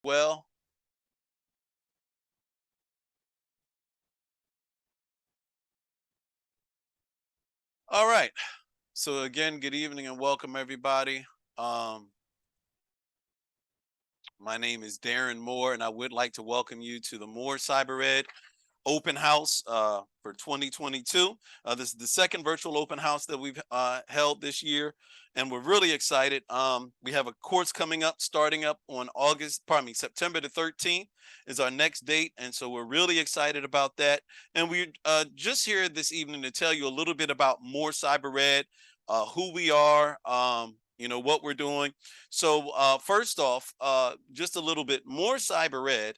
Well, all right. So again, good evening and welcome everybody. Um, my name is Darren Moore, and I would like to welcome you to the Moore Cyber Ed Open House for 2022. This is the second virtual open house that we've held this year, and we're really excited. We have a course coming up, starting up on September the 13th is our next date, and so we're really excited about that. And we're just here this evening to tell you a little bit about More Cyber Ed, who we are, what we're doing. So first off, just a little bit more Cyber Ed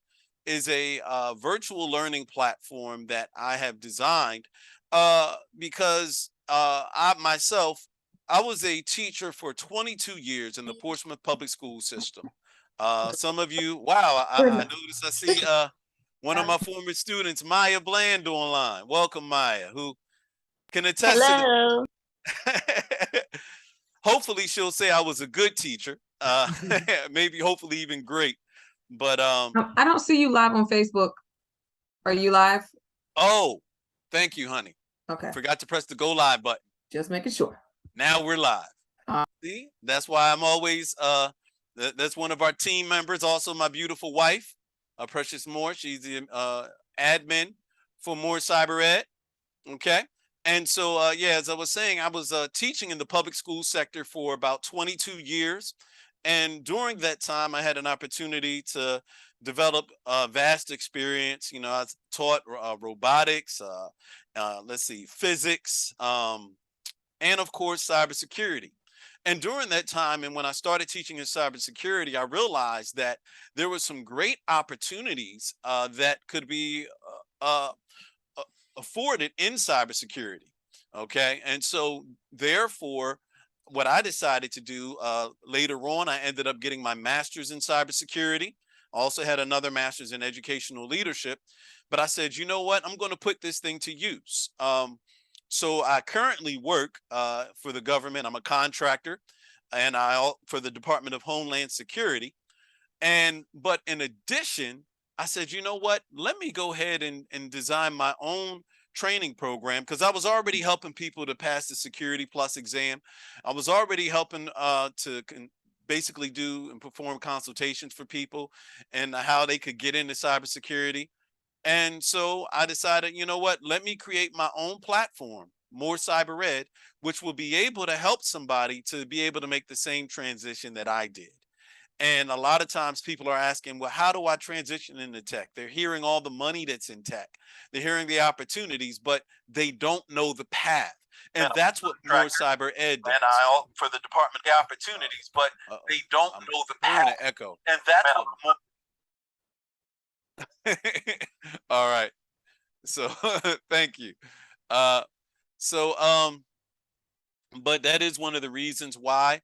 is a virtual learning platform that I have designed because I was a teacher for 22 years in the Portsmouth Public School System. Some of you, wow, I noticed I see one of my former students, Maya Bland, online. Welcome, Maya, who can attest to Hello. the. Hopefully, she'll say I was a good teacher. Maybe, hopefully, even great. But I don't see you live on Facebook. Are you live? oh, thank you, honey. Okay. Forgot to press the go live button. Just making sure. Now we're live. Uh, See, that's why I'm always that's one of our team members, also my beautiful wife, Precious Moore. She's the admin for More Cyber Ed. Okay. And so yeah, as I was saying, I was teaching in the public school sector for about 22 years. And during that time, I had an opportunity to develop a vast experience. I taught robotics, let's see, physics, and of course, cybersecurity. And during that time, and when I started teaching in cybersecurity, I realized that there were some great opportunities that could be uh, afforded in cybersecurity. Okay. And so, therefore, what I decided to do later on, I ended up getting my master's in cybersecurity. Also had another master's in educational leadership. But I said, you know what? I'm going to put this thing to use. So I currently work for the government. I'm a contractor, and for the Department of Homeland Security. But in addition, I said, you know what? Let me go ahead and design my own training program because I was already helping people to pass the Security Plus exam. I was already helping basically do and perform consultations for people and how they could get into cybersecurity. And so I decided, you know what? Let me create my own platform, More Cyber Ed, which will be able to help somebody to be able to make the same transition that I did. And a lot of times people are asking, well, how do I transition into tech? They're hearing all the money that's in tech. They're hearing the opportunities, but they don't know the path. And that's what More Cyber Ed does. For the department, the opportunities, but they don't know the path. Echo. And that's what. All right. So thank you. Uh, so but that is one of the reasons why,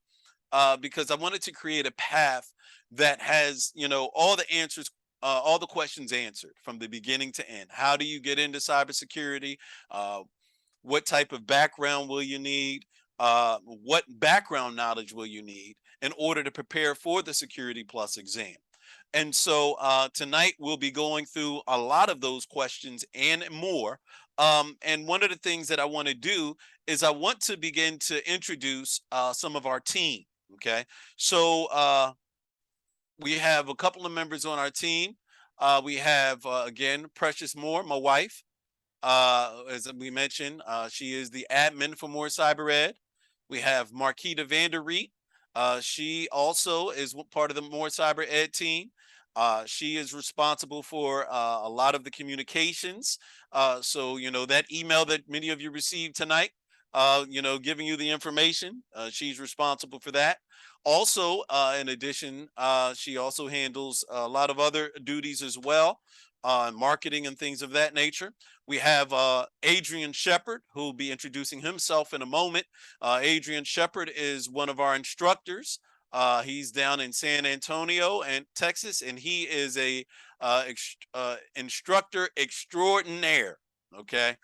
because I wanted to create a path that has, all the answers, all the questions answered from the beginning to end. How do you get into cybersecurity? What type of background will you need? What background knowledge will you need in order to prepare for the Security Plus exam? And so tonight we'll be going through a lot of those questions and more. And one of the things that I want to do is I want to begin to introduce some of our team. Okay. So we have a couple of members on our team. We have, again, Precious Moore, my wife. As we mentioned, she is the admin for More Cyber Ed. We have Marquita Vanderreet. She also is part of the More Cyber Ed team. She is responsible for a lot of the communications. So, that email that many of you received tonight, giving you the information, she's responsible for that. Also, in addition, she also handles a lot of other duties as well, marketing and things of that nature. We have Adrian Shepard, who will be introducing himself in a moment. Adrian Shepard is one of our instructors. He's down in San Antonio and Texas, and he is a instructor extraordinaire. Okay,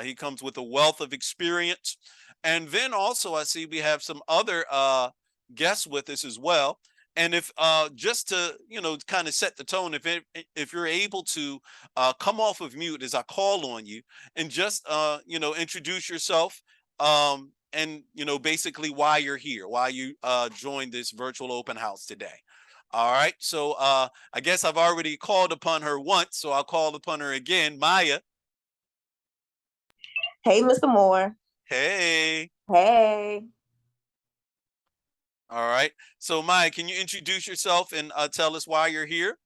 he comes with a wealth of experience. And then also, I see we have some other guests with us as well. And if just to kind of set the tone, if you're able to come off of mute as I call on you, and just introduce yourself, and basically why you're here, why you joined this virtual open house today. All right, so I guess I've already called upon her once, so I'll call upon her again. Maya. Hey, Mr. Moore. Hey. Hey. All right, so Maya, can you introduce yourself and tell us why you're here?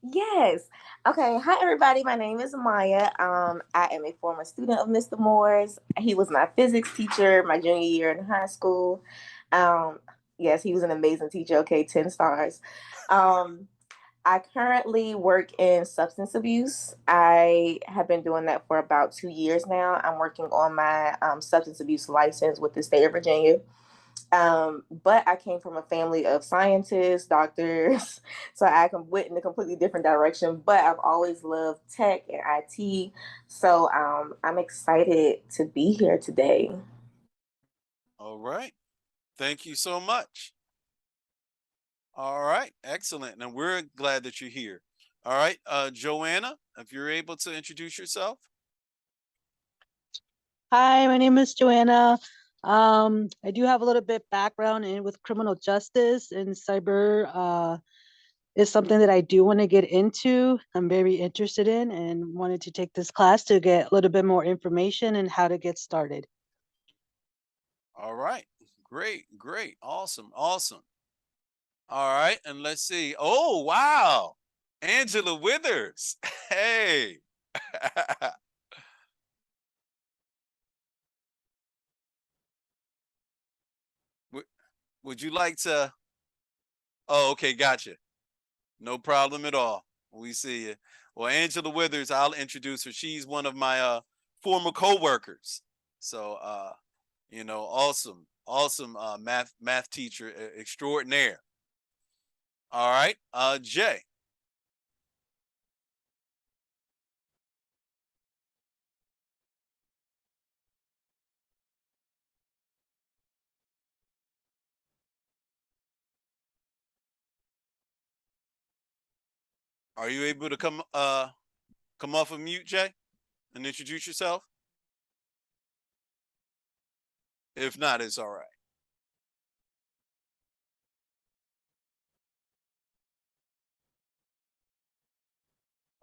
Yes. Okay. Hi, everybody. My name is Maya. I am a former student of Mr. Moore's. He was my physics teacher my junior year in high school. Um, yes, he was an amazing teacher. Okay, 10 stars. Um, I currently work in substance abuse. I have been doing that for about 2 years now. I'm working on my substance abuse license with the state of Virginia. But I came from a family of scientists, doctors, so went in a completely different direction. But I've always loved tech and IT, so I'm excited to be here today. All right, thank you so much. All right, excellent. And we're glad that you're here. All right, Joanna, if you're able to introduce yourself. Hi, my name is Joanna. I do have a little bit background with criminal justice, and cyber is something that I do want to get into. I'm very interested in and wanted to take this class to get a little bit more information and how to get started. All right, great, great, awesome, awesome. All right, and let's see. Oh, wow, Angela Withers. Hey. Would you like to? Oh, okay, gotcha. No problem at all. We see you. Well, Angela Withers, I'll introduce her. She's one of my former co-workers. So awesome, awesome math teacher extraordinaire. All right, Jay. Are you able to come off of mute, Jay, and introduce yourself? If not, it's all right.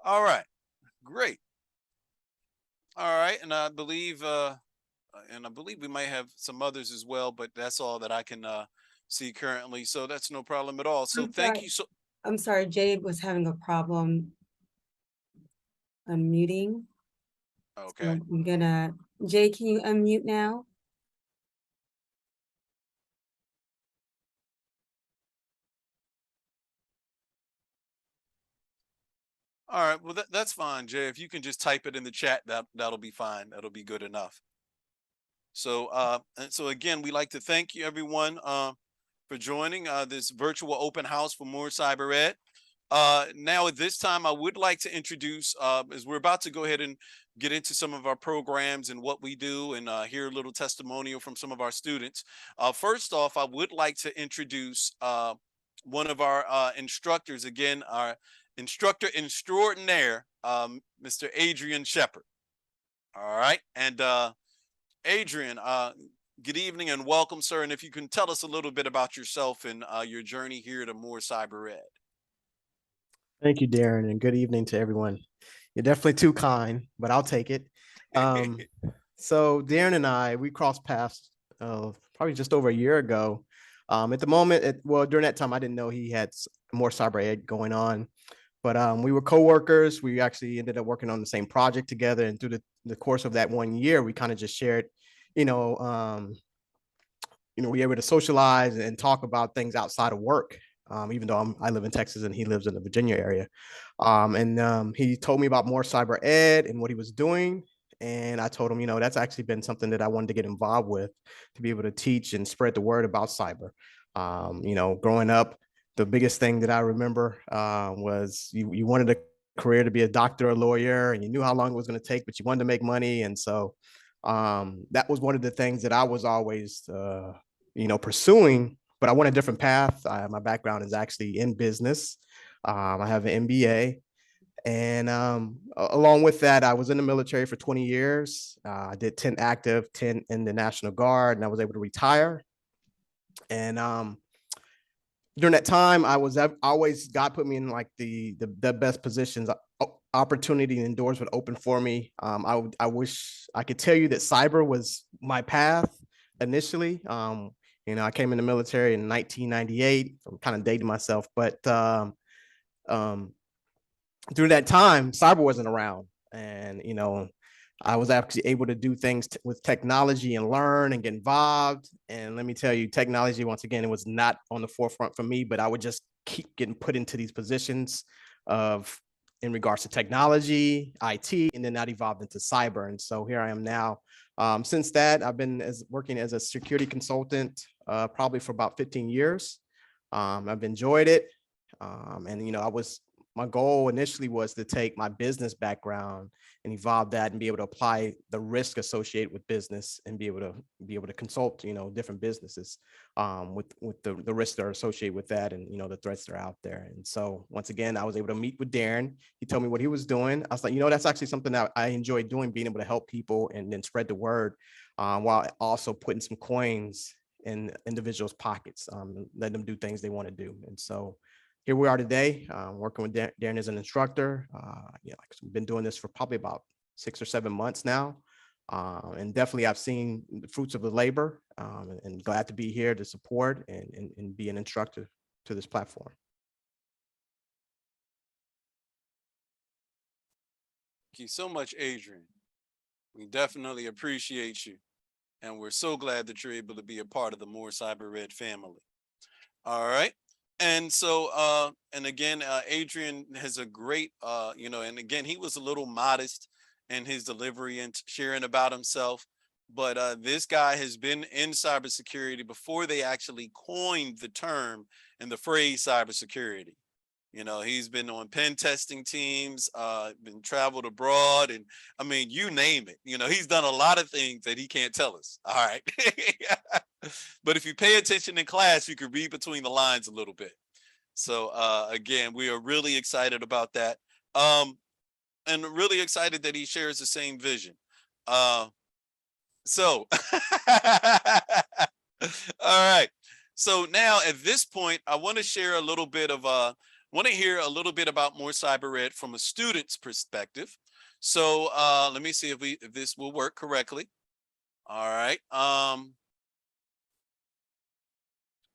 All right, great. All right, and I believe we might have some others as well, but that's all that I can see currently. So that's no problem at all. So thank you. So I'm sorry, Jade was having a problem unmuting. okay. So I'm gonna, Jade, can you unmute now? All right. Well, that's fine, Jay. If you can just type it in the chat, that'll be fine. That'll be good enough. So, and so again, we like to thank you, everyone, for joining this virtual open house for More Cyber Ed. Now, at this time, I would like to introduce, as we're about to go ahead and get into some of our programs and what we do, and hear a little testimonial from some of our students. First off, I would like to introduce one of our instructors, again, our instructor extraordinaire, Mr. Adrian Shepard. All right, and Adrian, good evening and welcome, sir. And if you can tell us a little bit about yourself and your journey here to More Cyber Ed. Thank you, Darren, and good evening to everyone. You're definitely too kind, but I'll take it. So Darren and I, we crossed paths probably just over a year ago. At the moment, during that time, I didn't know he had More Cyber Ed going on, but we were co-workers. We actually ended up working on the same project together, and through the course of that 1 year, we kind of just shared, we were able to socialize and talk about things outside of work. Even though I live in Texas and he lives in the Virginia area. He told me about More Cyber Ed and what he was doing. And I told him, that's actually been something that I wanted to get involved with, to be able to teach and spread the word about cyber. Growing up, the biggest thing that I remember was you wanted a career to be a doctor or a lawyer, and you knew how long it was going to take, but you wanted to make money. And so that was one of the things that I was always, pursuing. but I went a different path. My background is actually in business. I have an MBA. And along with that, I was in the military for 20 years. I did 10 active, 10 in the National Guard, and I was able to retire. And during that time, always God put me in like the best positions. Opportunity and doors would open for me. I wish I could tell you that cyber was my path initially. I came in the military in 1998. I'm kind of dating myself, but through that time, cyber wasn't around, and I was actually able to do things with technology and learn and get involved. And let me tell you, technology, once again, it was not on the forefront for me, but I would just keep getting put into these positions in regards to technology, IT, and then that evolved into cyber. And so here I am now. Since that, I've been working as a security consultant probably for about 15 years. I've enjoyed it. And my goal initially was to take my business background and evolve that and be able to apply the risk associated with business and be able to consult, different businesses with the risks that are associated with that and, the threats that are out there. And so once again, I was able to meet with Darren. He told me what he was doing. I was like, that's actually something that I enjoy doing, being able to help people and then spread the word while also putting some coins in individuals' pockets, letting them do things they want to do. And so here we are today, working with Darren as an instructor. I've been doing this for probably about 6 or 7 months now. And definitely I've seen the fruits of the labor and glad to be here to support and be an instructor to this platform. Thank you so much, Adrian. We definitely appreciate you. And we're so glad that you're able to be a part of the More Cyber Ed family. All right. And so, and again, Adrian has a great, and again, he was a little modest in his delivery and sharing about himself. But this guy has been in cybersecurity before they actually coined the term and the phrase cybersecurity. He's been on pen testing teams, been traveled abroad, and I mean, you name it. He's done a lot of things that he can't tell us. All right. But if you pay attention in class, you can read between the lines a little bit. So again, we are really excited about that. And really excited that he shares the same vision. So, all right. So now at this point, I want to share a little bit of want to hear a little bit about More Cyber Ed from a student's perspective. So let me see if this will work correctly. All right.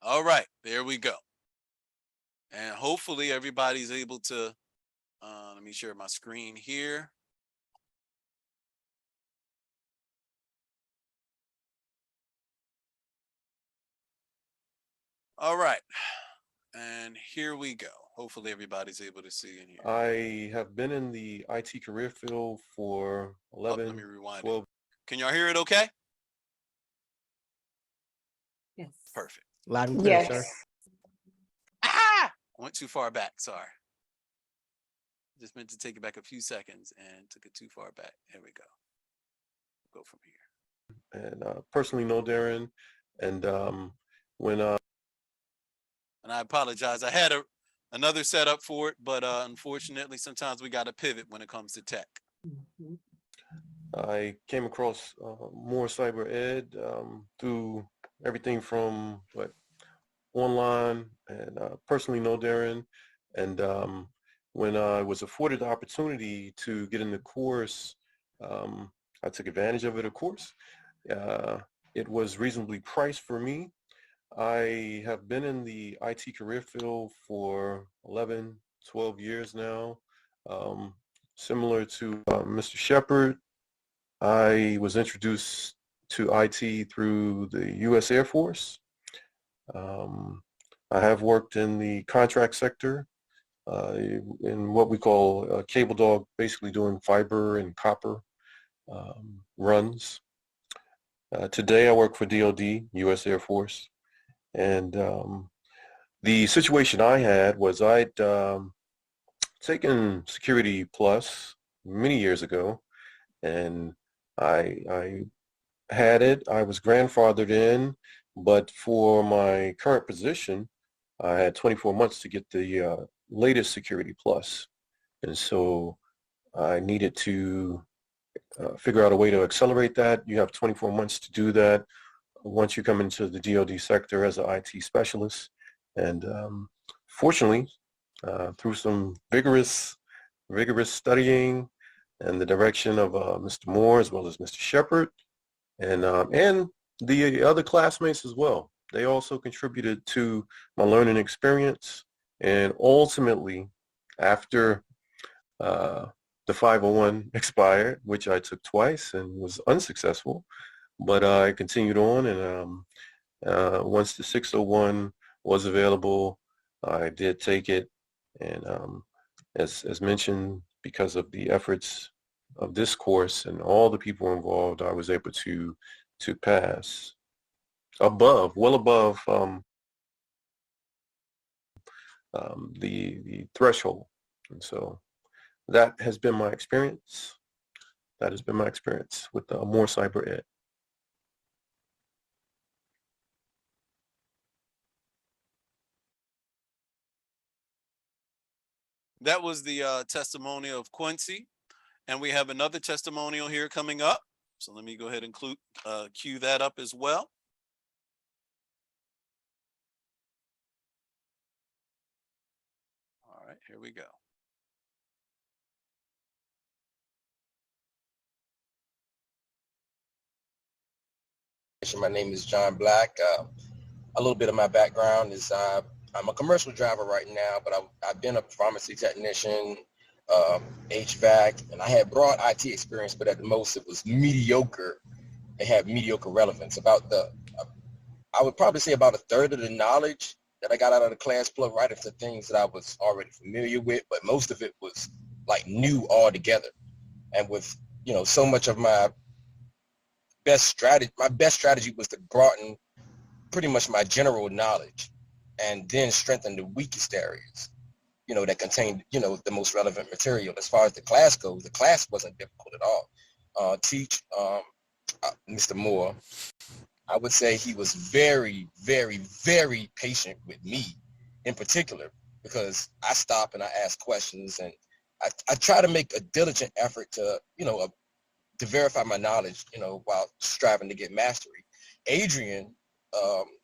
All right, there we go. And hopefully everybody's able to, let me share my screen here. All right, and here we go. Hopefully everybody's able to see in here. I have been in the IT career field for 11, let me rewind 12. Can y'all hear it okay? Yes. Perfect. Loud and clear, sir. I went too far back, sorry. Just meant to take it back a few seconds and took it too far back. There we go. Go from here. And personally know Darren, and when and I apologize. I had another setup for it, but unfortunately, sometimes we got to pivot when it comes to tech. Mhm. I came across More Cyber Ed through everything from online, and personally know Darren, and when I was afforded the opportunity to get in the course, I took advantage of it, of course. It was reasonably priced for me. I have been in the IT career field for 11, 12 years now. Similar to Mr. Shepard, I was introduced to IT through the U.S. Air Force. I have worked in the contract sector in what we call cable dog, basically doing fiber and copper runs. Today I work for DoD, U.S. Air Force. And the situation I had was I'd taken Security Plus many years ago, and I had it. I was grandfathered in, But for my current position, I had 24 months to get the latest Security Plus. And so I needed to figure out a way to accelerate that. You have 24 months to do that once you come into the DoD sector as an IT specialist. And fortunately, through some vigorous studying and the direction of Mr. Moore as well as Mr. Shepard and the other classmates as well, they also contributed to my learning experience. And ultimately, after the 501 expired, which I took twice and was unsuccessful, but I continued on, and once the 601 was available, I did take it, and as mentioned, because of the efforts of this course and all the people involved, I was able to pass well above the threshold. And so that has been my experience. That has been my experience with Moore Cyber Ed. That was the testimony of Quincy, and we have another testimonial here coming up. So let me go ahead and cue that up as well. All right, here we go. My name is John Black. A little bit of my background is I'm a commercial driver right now, but I've been a pharmacy technician, HVAC, and I had broad IT experience, but at the most it was mediocre. It had mediocre relevance. I would probably say about a third of the knowledge that I got out of the class plugged right into things that I was already familiar with, but most of it was like new altogether. And with, so much of my best strategy was to broaden pretty much my general knowledge and then strengthen the weakest areas, that contained, the most relevant material. As far as the class goes, the class wasn't difficult at all. Mr. Moore, I would say he was very, very, very patient with me in particular, because I stop and I ask questions, and I try to make a diligent effort to, to verify my knowledge, while striving to get mastery. Adrian,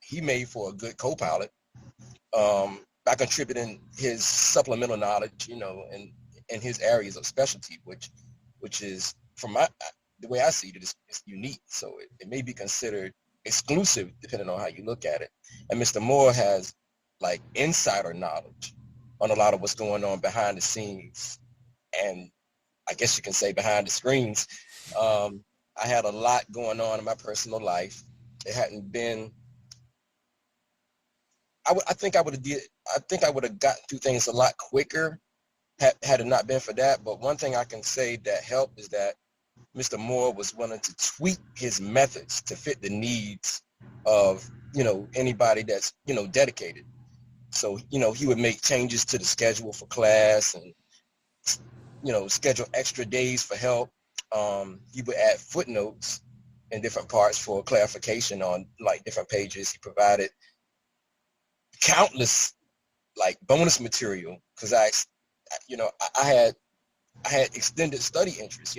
he made for a good co-pilot by contributing his supplemental knowledge, in his areas of specialty, which is, from the way I see it, is unique. So it may be considered exclusive depending on how you look at it. And Mr. Moore has like insider knowledge on a lot of what's going on behind the scenes, and I guess you can say behind the screens. I had a lot going on in my personal life. It hadn't been. I think I would have gotten through things a lot quicker had it not been for that. But one thing I can say that helped is that Mr. Moore was willing to tweak his methods to fit the needs of, anybody that's, dedicated. So, he would make changes to the schedule for class and, schedule extra days for help. He would add footnotes in different parts for clarification on like different pages. He provided countless like bonus material because I had extended study interests.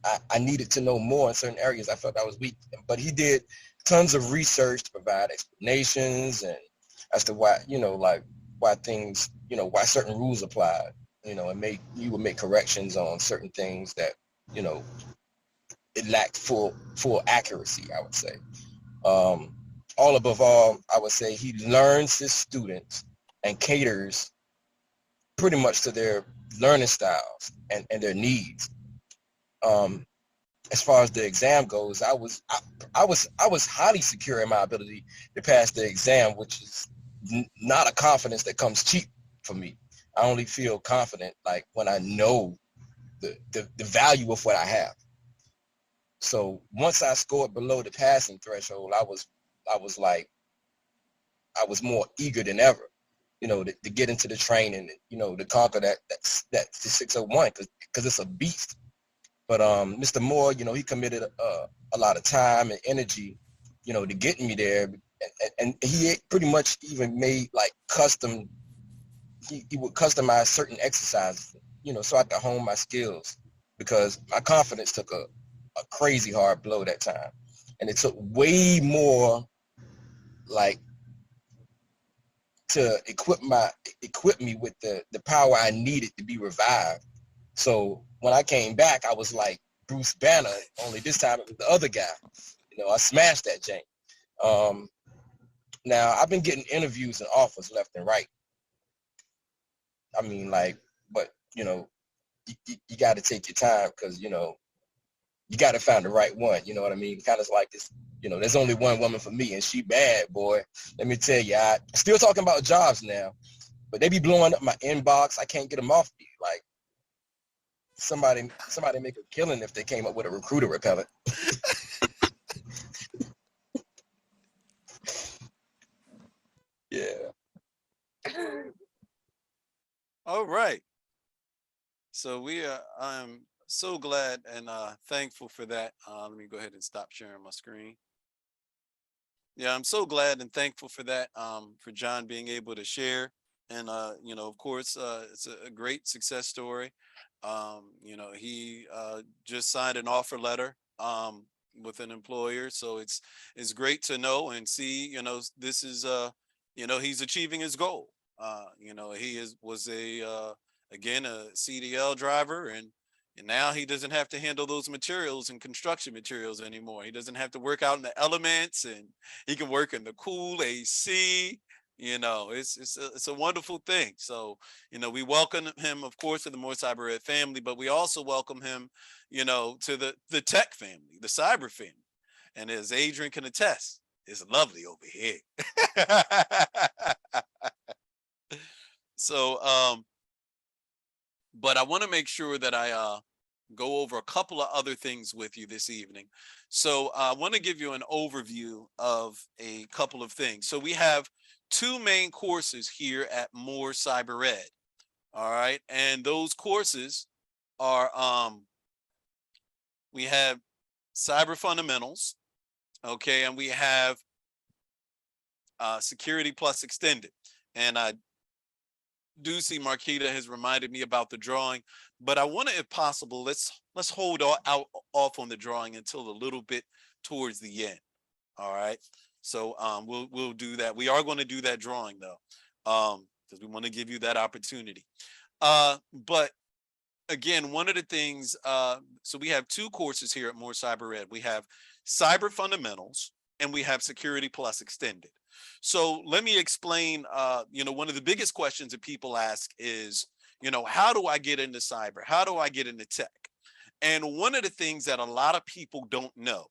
I needed to know more in certain areas. I felt I was weak, but he did tons of research to provide explanations and as to why, why things, why certain rules applied, and you would make corrections on certain things that, it lacked full accuracy, I would say. All above all, I would say he learns his students and caters pretty much to their learning styles and their needs. As far as the exam goes, I was highly secure in my ability to pass the exam, which is not a confidence that comes cheap for me. I only feel confident like when I know the value of what I have. So once I scored below the passing threshold, I was more eager than ever, to get into the training, to conquer that 601 because it's a beast. But Mr. Moore, he committed a lot of time and energy to get me there. And he pretty much even made like custom, he would customize certain exercises, so I could hone my skills, because my confidence took a crazy hard blow that time. And it took way more like to equip me with the power I needed to be revived. So when I came back, I was like Bruce Banner, only this time it was the other guy. I smashed that jank. Now I've been getting interviews and offers left and right. I mean, like, but you got to take your time, because you got to find the right one. You know what I mean? Kind of like this. There's only one woman for me, and she bad, boy. Let me tell you, I still talking about jobs now, but they be blowing up my inbox. I can't get them off me. Like somebody make a killing if they came up with a recruiter repellent. Yeah. All right. So I'm so glad and thankful for that. Let me go ahead and stop sharing my screen. Yeah, I'm so glad and thankful for that, for John being able to share. And, of course, it's a great success story. He just signed an offer letter with an employer. So it's great to know and see, this is, he's achieving his goal. He was again, a CDL driver, and now he doesn't have to handle those materials and construction materials anymore. He doesn't have to work out in the elements, and he can work in the cool AC. It's a wonderful thing. So, we welcome him, of course, to the More Cyber Ed family, but we also welcome him, to the tech family, the cyber family. And as Adrian can attest, it's lovely over here. So, but I want to make sure that I go over a couple of other things with you this evening. So I want to give you an overview of a couple of things. So we have two main courses here at More Cyber Ed. All right. And those courses are, we have Cyber Fundamentals. Okay. And we have Security Plus Extended. And I do see Marquita has reminded me about the drawing, but I want to, if possible, let's hold off on the drawing until a little bit towards the end. All right. So we'll do that. We are going to do that drawing though, because we want to give you that opportunity. But again, one of the things, so we have two courses here at More Cyber Ed. We have Cyber Fundamentals and we have Security Plus Extended. So let me explain, one of the biggest questions that people ask is, how do I get into cyber? How do I get into tech? And one of the things that a lot of people don't know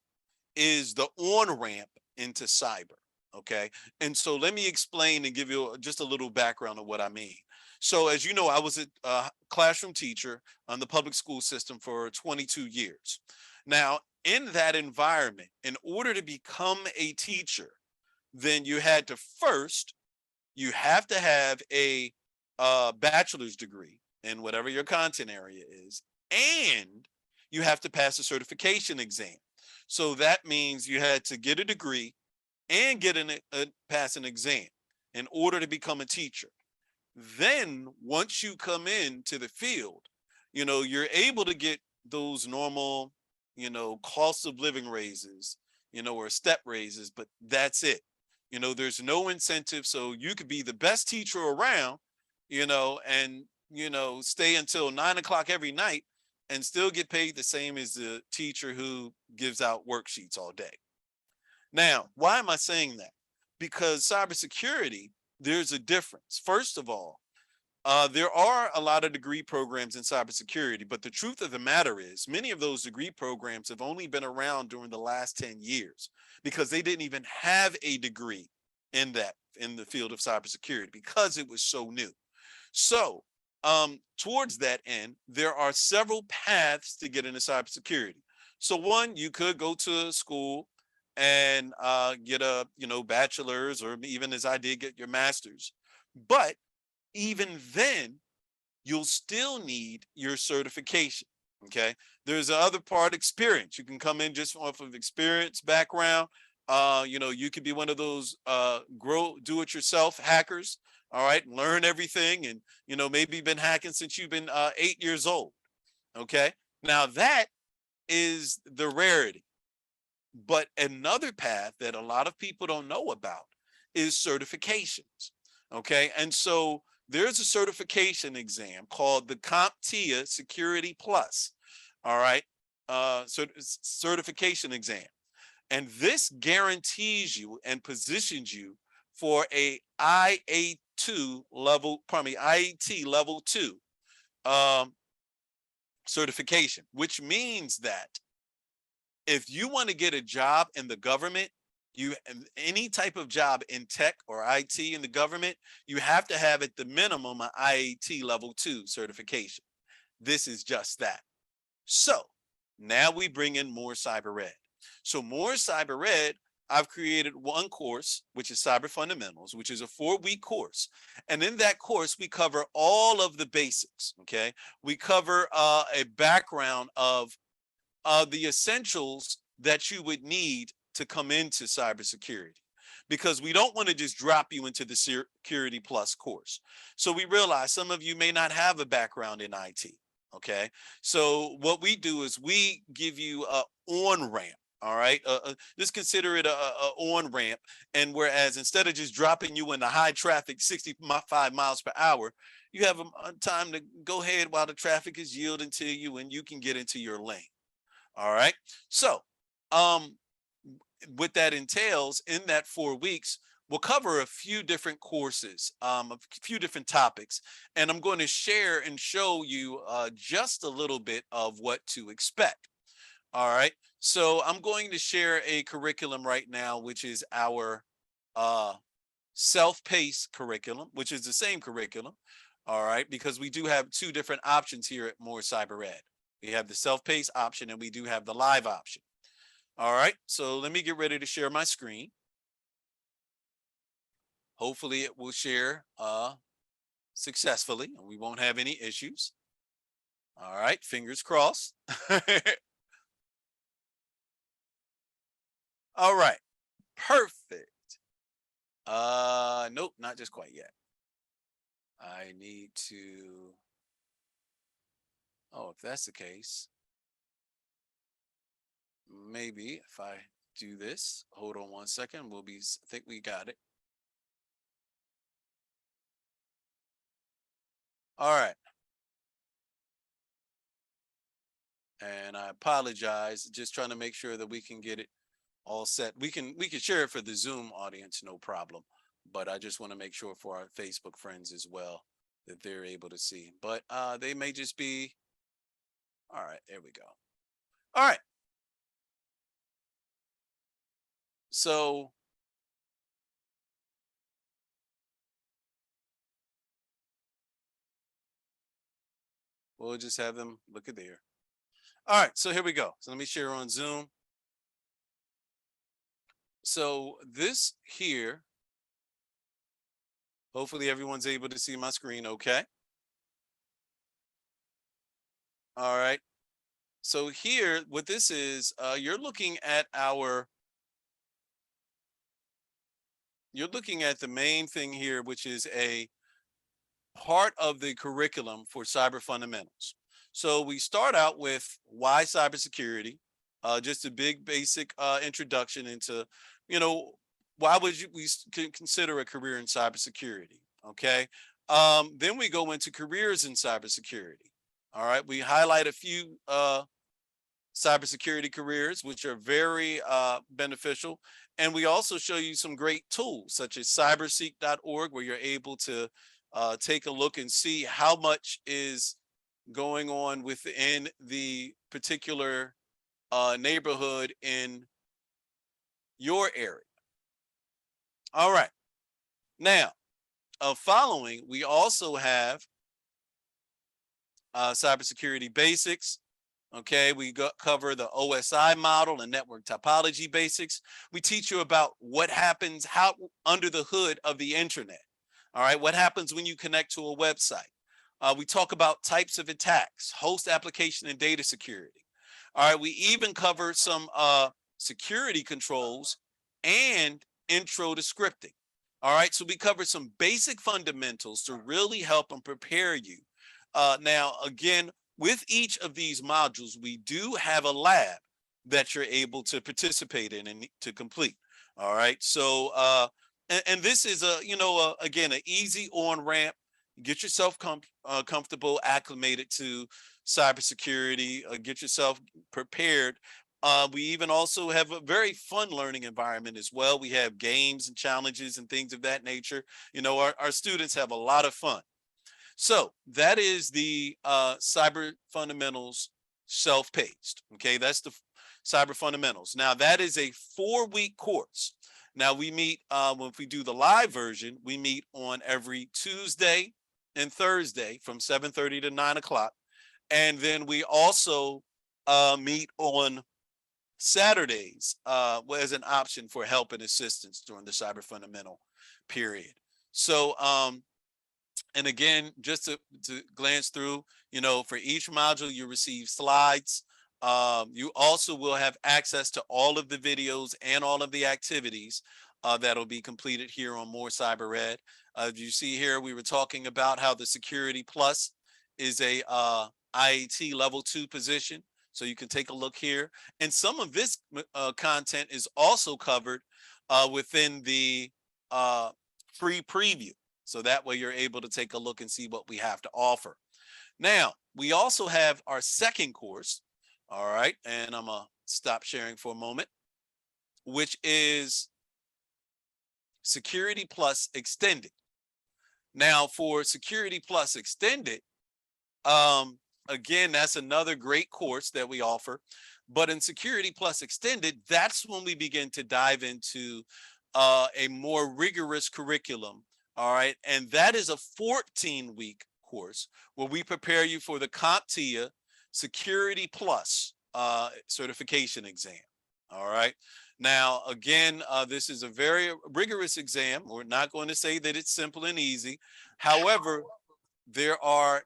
is the on-ramp into cyber, okay? And so let me explain and give you just a little background of what I mean. So as you know, I was a classroom teacher on the public school system for 22 years. Now, in that environment, in order to become a teacher, then you have to have a bachelor's degree in whatever your content area is, and you have to pass a certification exam. So that means you had to get a degree and pass an exam in order to become a teacher. Then once you come into the field, you're able to get those normal, cost of living raises, or step raises, but that's it. There's no incentive. So you could be the best teacher around, and, stay until 9 o'clock every night and still get paid the same as the teacher who gives out worksheets all day. Now, why am I saying that? Because cybersecurity, there's a difference. First of all, there are a lot of degree programs in cybersecurity, but the truth of the matter is many of those degree programs have only been around during the last 10 years because they didn't even have a degree in the field of cybersecurity because it was so new. So towards that end, there are several paths to get into cybersecurity. So one, you could go to school and get a bachelor's, or even as I did, get your master's. But even then, you'll still need your certification. Okay. There's the other part, experience. You can come in just off of experience background. You could be one of those do it yourself hackers. All right, learn everything, and maybe been hacking since you've been 8 years old. Okay, now that is the rarity. But another path that a lot of people don't know about is certifications. Okay, and so there's a certification exam called the CompTIA Security Plus. All right, certification exam. And this guarantees you and positions you for a IA2 level, pardon me, IAT level 2 certification, which means that if you want to get a job in the government, any type of job in tech or IT in the government, you have to have at the minimum an IAT level 2 certification. This is just that. So now we bring in More Cyber Ed. So More Cyber Ed, I've created one course, which is Cyber Fundamentals, which is a 4-week course. And in that course, we cover all of the basics, okay? We cover a background of the essentials that you would need to come into cybersecurity, because we don't want to just drop you into the Security Plus course. So we realize some of you may not have a background in IT, okay? So what we do is we give you a on-ramp. All right, just consider it a on-ramp. And whereas instead of just dropping you in the high traffic 65 miles per hour, you have a time to go ahead while the traffic is yielding to you and you can get into your lane. All right, so what that entails in that 4 weeks, we'll cover a few different courses, a few different topics, and I'm going to share and show you just a little bit of what to expect. All right, so I'm going to share a curriculum right now, which is our self-paced curriculum, which is the same curriculum. All right, because we do have 2 different options here at More Cyber Ed. We have the self-paced option and we do have the live option. All right, so let me get ready to share my screen. Hopefully it will share successfully and we won't have any issues. All right, fingers crossed. All right, perfect. Nope, not just quite yet. I need to, oh, if that's the case, maybe if I do this, hold on one second, I think we got it. All right. And I apologize, just trying to make sure that we can get it all set. We can share it for the Zoom audience, no problem. But I just want to make sure for our Facebook friends as well that they're able to see. But they may just be, all right, there we go. All right. So we'll just have them look at there. All right, so here we go. So let me share on Zoom. So this here, hopefully everyone's able to see my screen okay. All right. So here, what this is, you're looking at the main thing here, which is a part of the curriculum for Cyber Fundamentals. So we start out with why cybersecurity, just a big basic introduction into, why would we consider a career in cybersecurity? Okay. Then we go into careers in cybersecurity. All right. We highlight a few cybersecurity careers, which are very beneficial. And we also show you some great tools such as cyberseek.org, where you're able to take a look and see how much is going on within the particular neighborhood in your area. All right. Now, following, we also have cybersecurity basics. Okay, we cover the OSI model and network topology basics. We teach you about what happens under the hood of the internet. All right, what happens when you connect to a website. We talk about types of attacks, host application and data security. All right, we even cover some security controls and intro to scripting. All right, so we cover some basic fundamentals to really help and prepare you. Now, again, with each of these modules, we do have a lab that you're able to participate in and to complete. All right, so and this is again, an easy on ramp. Get yourself comfortable, acclimated to cybersecurity. Get yourself prepared. We even also have a very fun learning environment as well. We have games and challenges and things of that nature. Our students have a lot of fun. So that is the Cyber Fundamentals self-paced. Okay, that's the Cyber Fundamentals. Now that is a 4-week course. Now we meet, if we do the live version, we meet on every Tuesday and Thursday from 7:30 to 9 o'clock. And then we also meet on Saturdays as an option for help and assistance during the Cyber Fundamental period. So, and again, just to glance through, for each module, you receive slides. You also will have access to all of the videos and all of the activities that'll be completed here on More Cyber Ed. As you see here, we were talking about how the Security Plus is a IAT level 2 position. So you can take a look here. And some of this content is also covered within the free preview. So that way you're able to take a look and see what we have to offer. Now, we also have our second course. All right. And I'm going to stop sharing for a moment, which is Security Plus Extended. Now, for Security Plus Extended, again, that's another great course that we offer. But in Security Plus Extended, that's when we begin to dive into a more rigorous curriculum. All right. And that is a 14-week course where we prepare you for the CompTIA Security Plus certification exam. All right. Now, again, this is a very rigorous exam. We're not going to say that it's simple and easy. However, there are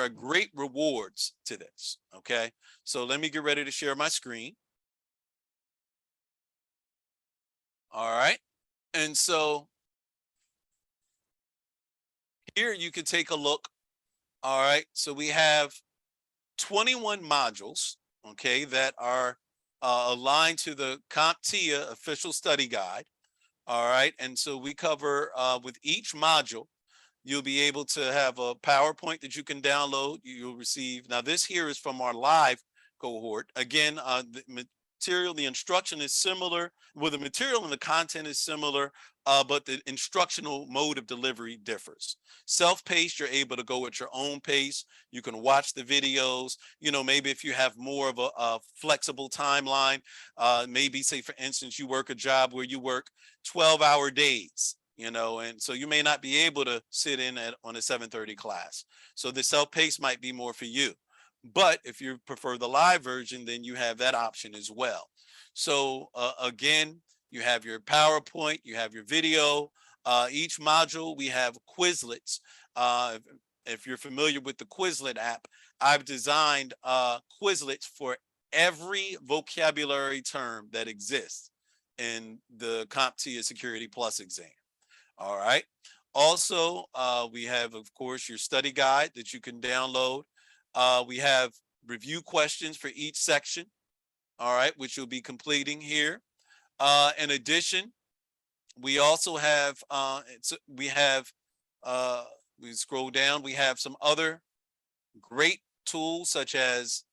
great rewards to this. Okay, so let me get ready to share my screen. All right, and so here you can take a look. All right, so we have 21 modules, okay, that are aligned to the CompTIA official study guide. All right, and so we cover with each module, you'll be able to have a PowerPoint that you can download. You'll receive, now this here is from our live cohort. Again, the material, the instruction is similar. Well, the material and the content is similar, but the instructional mode of delivery differs. Self-paced, you're able to go at your own pace. You can watch the videos. Maybe if you have more of a flexible timeline, maybe say, for instance, you work a job where you work 12-hour days. And so you may not be able to sit in on a 7:30 class. So the self-paced might be more for you. But if you prefer the live version, then you have that option as well. So again, you have your PowerPoint, you have your video. Each module, we have Quizlets. If you're familiar with the Quizlet app, I've designed Quizlets for every vocabulary term that exists in the CompTIA Security Plus exam. All right. Also, we have, of course, your study guide that you can download. We have review questions for each section, all right, which you'll be completing here. In addition, we also have, we scroll down, we have some other great tools such as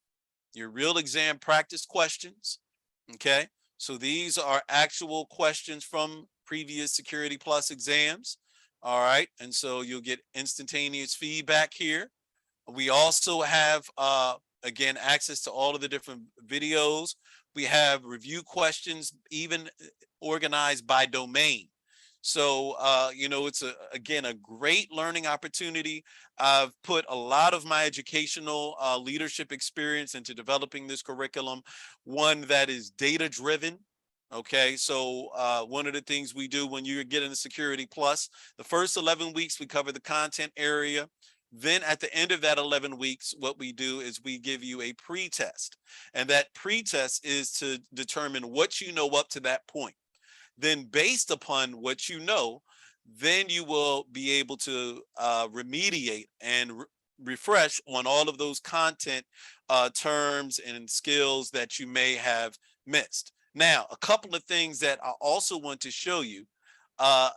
your real exam practice questions, okay? So these are actual questions from previous Security Plus exams, all right? And so you'll get instantaneous feedback here. We also have, again, access to all of the different videos. We have review questions, even organized by domain. So, it's, again, a great learning opportunity. I've put a lot of my educational leadership experience into developing this curriculum, one that is data-driven. Okay, so one of the things we do when you get into Security Plus, the first 11 weeks, we cover the content area. Then at the end of that 11 weeks, what we do is we give you a pre-test. And that pre-test is to determine what you know up to that point. Then based upon what you know, then you will be able to remediate and refresh on all of those content terms and skills that you may have missed. Now, a couple of things that I also want to show you,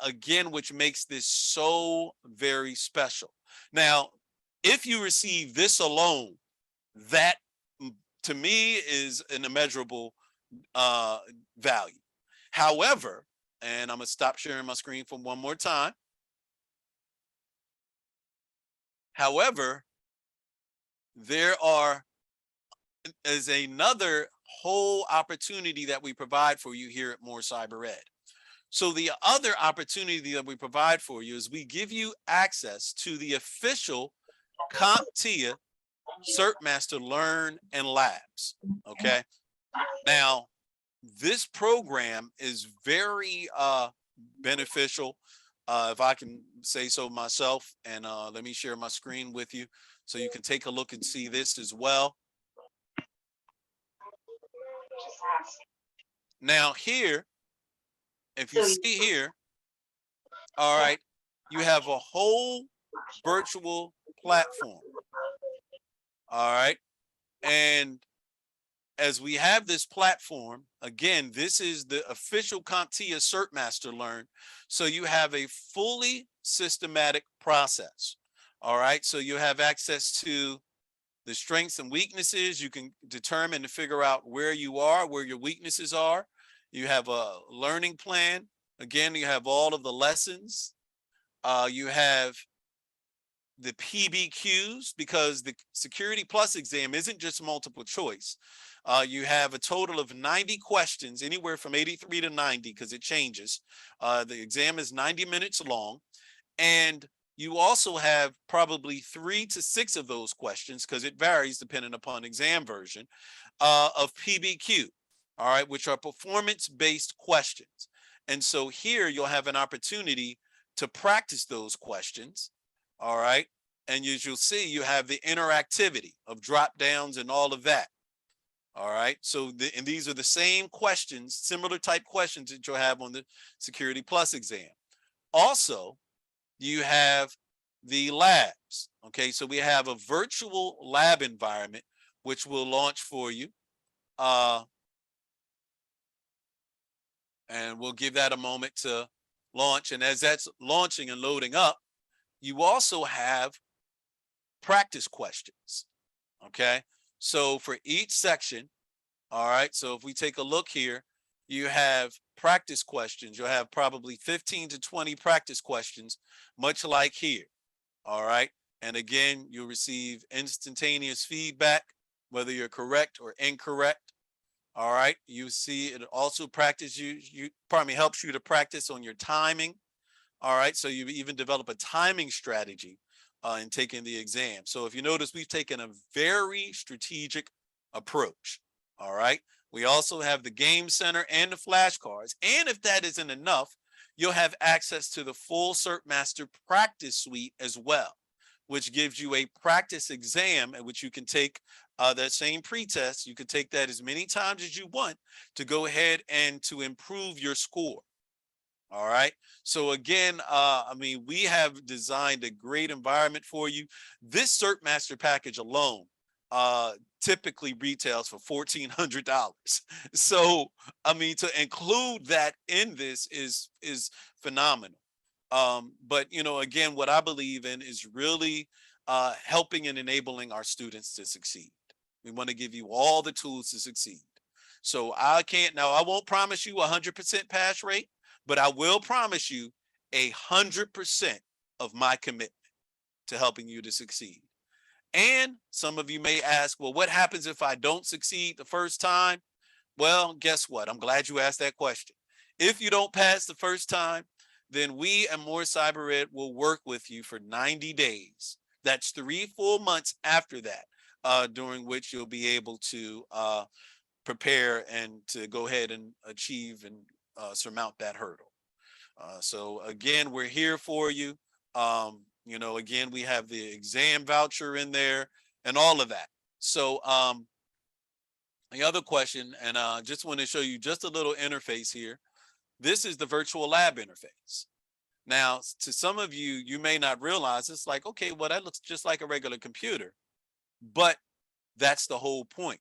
again, which makes this so very special. Now, if you receive this alone, that to me is an immeasurable value. However, and I'm gonna stop sharing my screen for one more time. However, there is another whole opportunity that we provide for you here at More Cyber Ed. So the other opportunity that we provide for you is we give you access to the official CompTIA CertMaster Learn and Labs. Okay. Now, this program is very beneficial, if I can say so myself. And let me share my screen with you so you can take a look and see this as well. Now here, if you see here, all right, you have a whole virtual platform. All right. And as we have this platform, again, this is the official CompTIA CertMaster Learn. So you have a fully systematic process. All right. So you have access to the strengths and weaknesses. You can determine and figure out where you are, where your weaknesses are. You have a learning plan. Again, you have all of the lessons. You have the PBQs, because the Security Plus exam isn't just multiple choice. You have a total of 90 questions, anywhere from 83 to 90, because it changes. The exam is 90 minutes long. And you also have probably 3 to 6 of those questions, because it varies depending upon exam version, of PBQ, all right, which are performance-based questions. And so here you'll have an opportunity to practice those questions, all right? And as you'll see, you have the interactivity of drop downs and all of that. All right. So and these are the same questions, similar type questions that you'll have on the Security Plus exam. Also, you have the labs. Okay. So we have a virtual lab environment, which we'll launch for you. And we'll give that a moment to launch. And as that's launching and loading up, you also have practice questions. Okay. So for each section, all right, so if we take a look here, you have practice questions. You'll have probably 15 to 20 practice questions, much like here. All right. And again, you'll receive instantaneous feedback, whether you're correct or incorrect. All right. You see, it also helps you to practice on your timing. All right. So you even develop a timing strategy in taking the exam. So if you notice, we've taken a very strategic approach. All right. We also have the game center and the flashcards. And if that isn't enough, you'll have access to the full CertMaster practice suite as well, which gives you a practice exam in which you can take that same pretest. You can take that as many times as you want to go ahead and to improve your score. All right. So again, I mean, we have designed a great environment for you. This CertMaster package alone typically retails for $1,400. So, I mean, to include that in this is phenomenal. But, you know, again, what I believe in is really helping and enabling our students to succeed. We want to give you all the tools to succeed. So I won't promise you 100% pass rate, but I will promise you 100% of my commitment to helping you to succeed. And some of you may ask, well, what happens if I don't succeed the first time? Well, guess what? I'm glad you asked that question. If you don't pass the first time, then we at More Cyber Ed will work with you for 90 days. That's 3 full months after that, during which you'll be able to prepare and to go ahead and achieve and surmount that hurdle. So again, we're here for you. again, we have the exam voucher in there and all of that. So the other question, and just want to show you just a little interface here. This is the virtual lab interface. Now, to some of you, you may not realize it's like, okay, well, that looks just like a regular computer, but that's the whole point.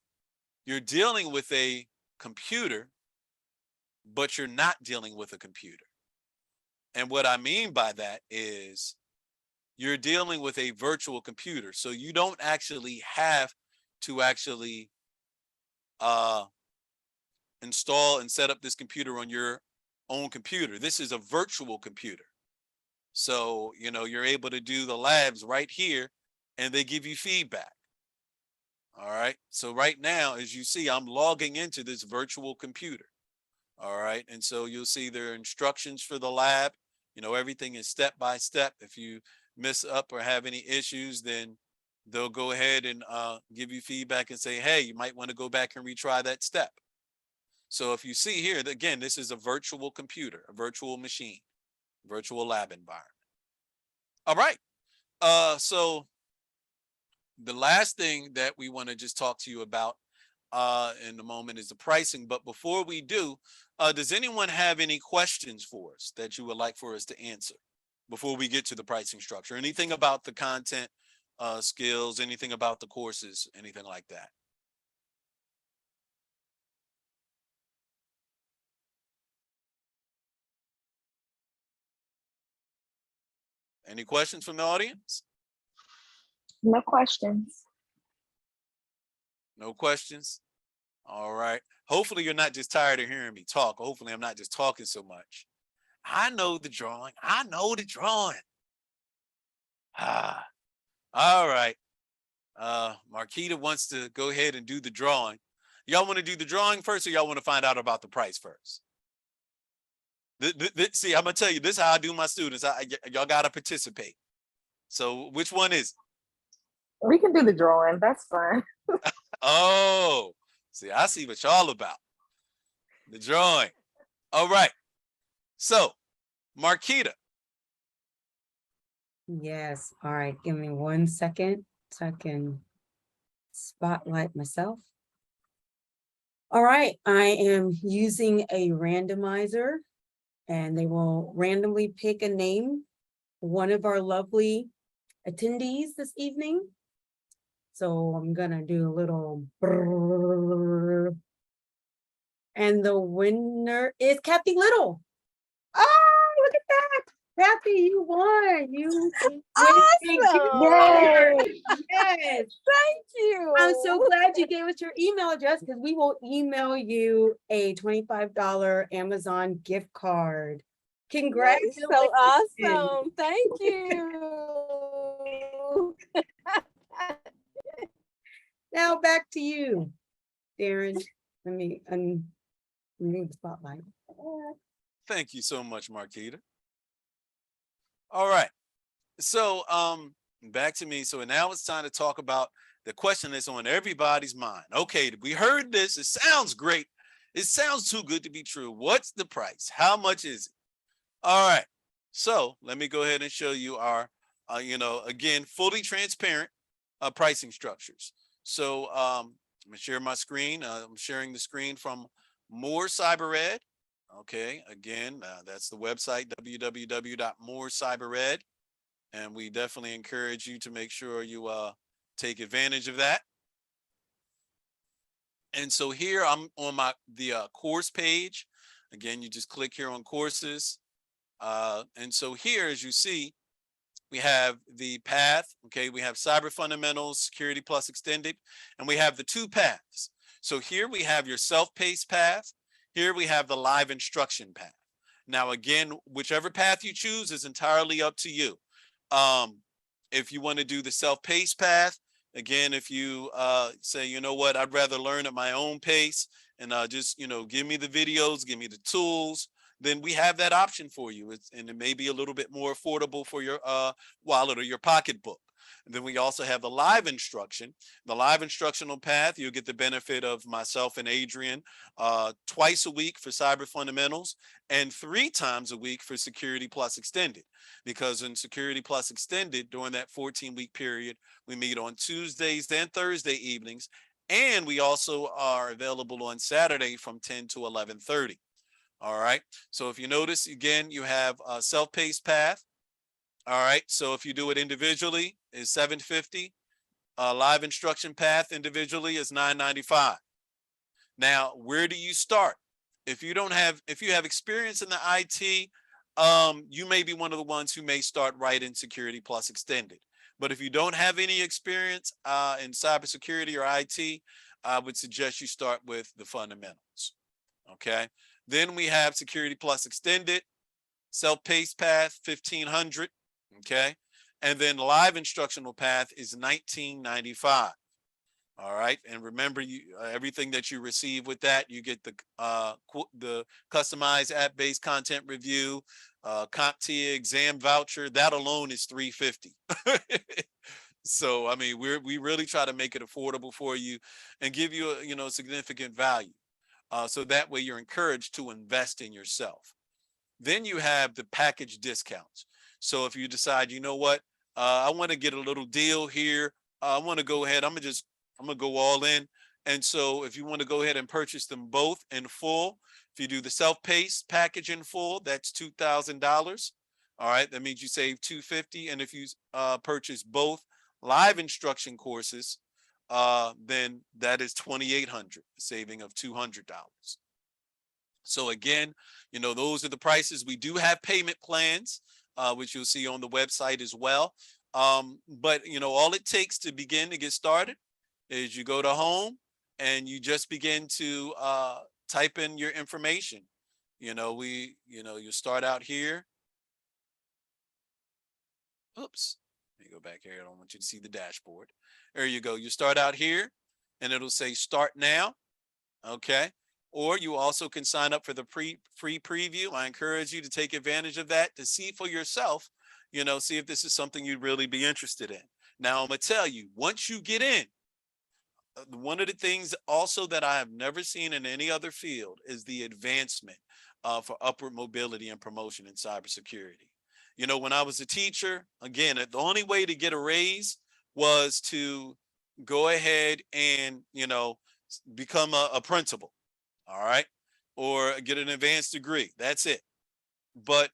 You're dealing with a computer, but you're not dealing with a computer. And what I mean by that is you're dealing with a virtual computer. So you don't actually have to actually install and set up this computer on your own computer. This is a virtual computer. So, you're able to do the labs right here and they give you feedback. All right. So right now, as you see, I'm logging into this virtual computer. All right. And so you'll see there are instructions for the lab. Everything is step by step. If you miss up or have any issues, then they'll go ahead and give you feedback and say, hey, you might want to go back and retry that step. So if you see here, again, this is a virtual computer, a virtual machine, virtual lab environment. All right. So the last thing that we want to just talk to you about in a moment is the pricing. But before we do, does anyone have any questions for us that you would like for us to answer before we get to the pricing structure? Anything about the content, skills, anything about the courses, anything like that? Any questions from the audience? No questions. No questions? All right. Hopefully you're not just tired of hearing me talk. Hopefully I'm not just talking so much. I know the drawing. I know the drawing. All right. Marquita wants to go ahead and do the drawing. Y'all want to do the drawing first, or y'all want to find out about the price first? See, I'm gonna tell you, this is how I do my students. Y'all gotta participate. So which one is it? We can do the drawing. That's fine. Oh, see, I see what y'all about. The drawing. All right. So, Marquita. Yes. All right. Give me 1 second so I can spotlight myself. All right. I am using a randomizer and they will randomly pick a name, one of our lovely attendees this evening. So I'm gonna do a little brrrr. And the winner is Kathy Little. Oh, look at that. Kathy, you won. You Awesome. Yes. Thank you. I'm so glad you gave us your email address because we will email you a $25 Amazon gift card. That is Congratulations. so awesome. Thank you. Now back to you, Darren. Let me remove the spotlight. Thank you so much, Marquita. All right. So back to me. So now it's time to talk about the question that's on everybody's mind. Okay, we heard this. It sounds great. It sounds too good to be true. What's the price? How much is it? All right. So let me go ahead and show you our, again, fully transparent pricing structures. So I'm gonna share my screen. I'm sharing the screen from More Cyber Ed. Okay, again, that's the website, www.morecybered. And we definitely encourage you to make sure you take advantage of that. And so here I'm on the course page. Again, you just click here on courses. And so here, as you see, we have the path. Okay, we have Cyber Fundamentals, Security Plus Extended, and we have the 2 paths. So here we have your self-paced path. Here we have the live instruction path. Now, again, whichever path you choose is entirely up to you. If you want to do the self-paced path, again, if you say, you know what, I'd rather learn at my own pace and just, give me the videos, give me the tools, then we have that option for you. And it may be a little bit more affordable for your wallet or your pocketbook. And then we also have the live instruction. The live instructional path, you'll get the benefit of myself and Adrian twice a week for Cyber Fundamentals and 3 times a week for Security Plus Extended. Because in Security Plus Extended, during that 14-week period, we meet on Tuesdays and Thursday evenings. And we also are available on Saturday from 10 to 11:30. All right. So if you notice, again, you have a self-paced path. All right. So if you do it individually, is $750. Live instruction path individually is $995. Now, where do you start? If you have experience in the IT, you may be one of the ones who may start right in Security Plus Extended. But if you don't have any experience in cybersecurity or IT, I would suggest you start with the fundamentals. Okay. Then we have Security Plus Extended, self-paced path, $1,500. Okay. And then live instructional path is $1995. All right. And remember, everything that you receive with that, you get the customized app-based content review, CompTIA exam voucher. That alone is $350. So, I mean, we really try to make it affordable for you and give you significant value. So that way you're encouraged to invest in yourself. Then you have the package discounts. So if you decide, you know what, I want to get a little deal here. I want to go ahead. I'm gonna go all in. And so if you want to go ahead and purchase them both in full, if you do the self-paced package in full, that's $2,000. All right, that means you save $250. And if you purchase both live instruction courses, then that is $2,800, a saving of $200. So again, those are the prices. We do have payment plans, which you'll see on the website as well. But all it takes to begin to get started is you go to home and you just begin to type in your information. You start out here. Oops, let me go back here. I don't want you to see the dashboard. There you go. You start out here and it'll say start now. Okay. Or you also can sign up for the free preview. I encourage you to take advantage of that to see for yourself, see if this is something you'd really be interested in. Now, I'm going to tell you, once you get in, one of the things also that I have never seen in any other field is the advancement for upward mobility and promotion in cybersecurity. When I was a teacher, again, the only way to get a raise was to go ahead and, become a principal. All right. Or get an advanced degree. That's it. But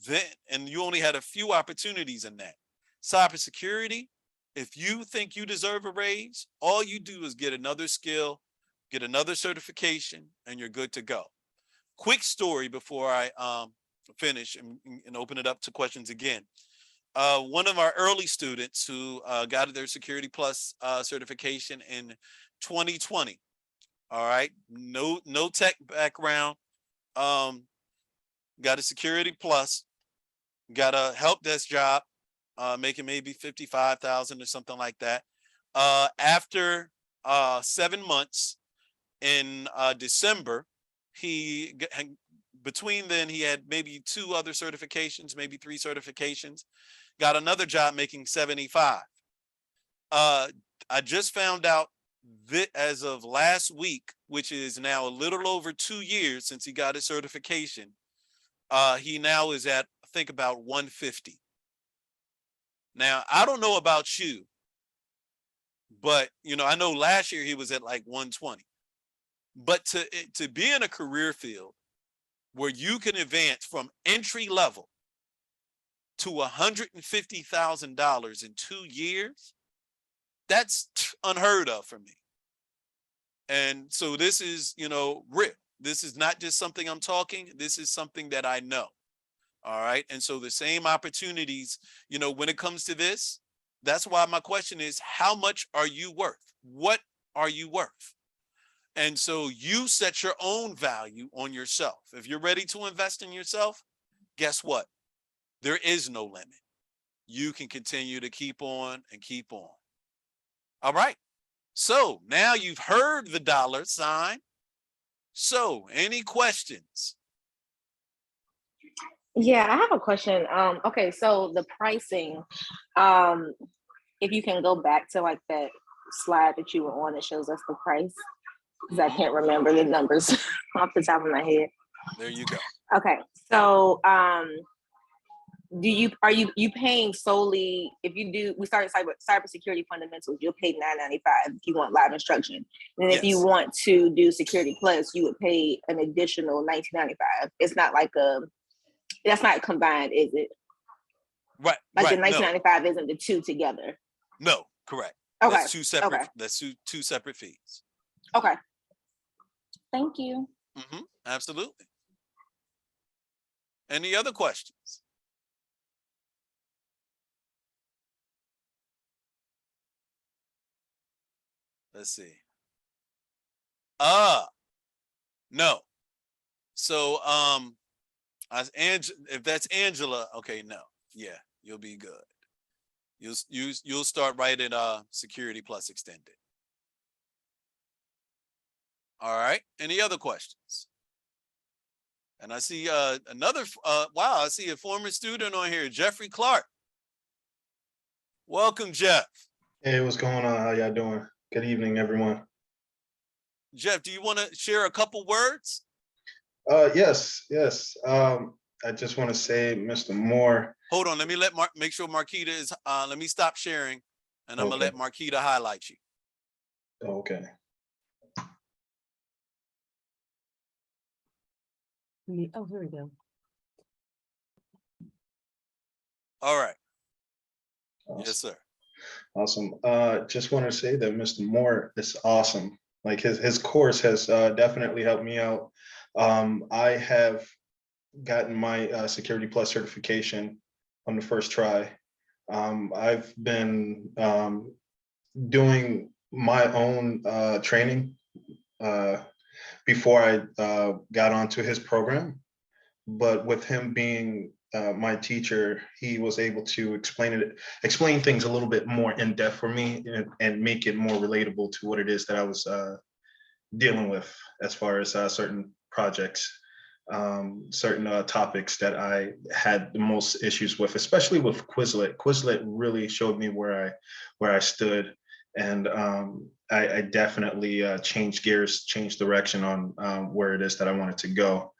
then, and you only had a few opportunities in that. Cybersecurity, if you think you deserve a raise, all you do is get another skill, get another certification, and you're good to go. Quick story before I finish and open it up to questions again. One of our early students who got their Security Plus certification in 2020. All right, no tech background, got a Security Plus, got a help desk job, making maybe $55,000 or something like that. After 7 months in December, between then he had maybe 2 other certifications, maybe 3 certifications, got another job making $75,000. I just found out that as of last week, which is now a little over 2 years since he got his certification, he now is at, I think, about 150. Now, I don't know about you, but I know last year he was at like 120. But to be in a career field where you can advance from entry level to $150,000 in 2 years, that's unheard of for me. And so this is, real. This is not just something I'm talking. This is something that I know. All right. And so the same opportunities, when it comes to this, that's why my question is, how much are you worth? What are you worth? And so you set your own value on yourself. If you're ready to invest in yourself, guess what? There is no limit. You can continue to keep on and keep on. All right. So now you've heard the $. So any questions? Yeah, I have a question. Okay, so the pricing, um, if you can go back to like that slide that you were on that shows us the price, because I Mhm. can't remember the numbers off the top of my head. There you go. Okay, so do you are you paying solely if you do we started cybersecurity fundamentals, you'll pay $9.95 if you want live instruction. And if you Yes. want to do security plus, you would pay an additional $19.95. It's not like that's not combined, is it? Right. Like the Right. No. $19.95 isn't the two together. No. Correct. Okay. That's two separate. Okay. That's two separate fees. Okay. Thank you. Absolutely. Any other questions? Let's see. No. So if that's Angela, okay, no. Yeah, you'll be good. You'll start right at Security Plus Extended. All right. Any other questions? And I see another wow, I see a former student on here, Jeffrey Clark. Welcome, Jeff. Hey, what's going on? How y'all doing? Good evening, everyone. Jeff, do you want to share a couple words? Yes. I just want to say, Mr. Moore. Hold on, let me make sure Marquita is let me stop sharing and I'm gonna Okay. let Marquita highlight you. Okay. Oh, here we go. All right. Awesome. Yes, sir. Awesome. Just want to say that Mr. Moore is awesome. Like his course has definitely helped me out. I have gotten my Security Plus certification on the first try. I've been doing my own training before I got onto his program. But with him being my teacher, he was able to explain things a little bit more in depth for me and make it more relatable to what it is that I was dealing with as far as certain projects, certain topics that I had the most issues with, especially with Quizlet. Quizlet really showed me where I stood, and I definitely changed gears, changed direction on where it is that I wanted to go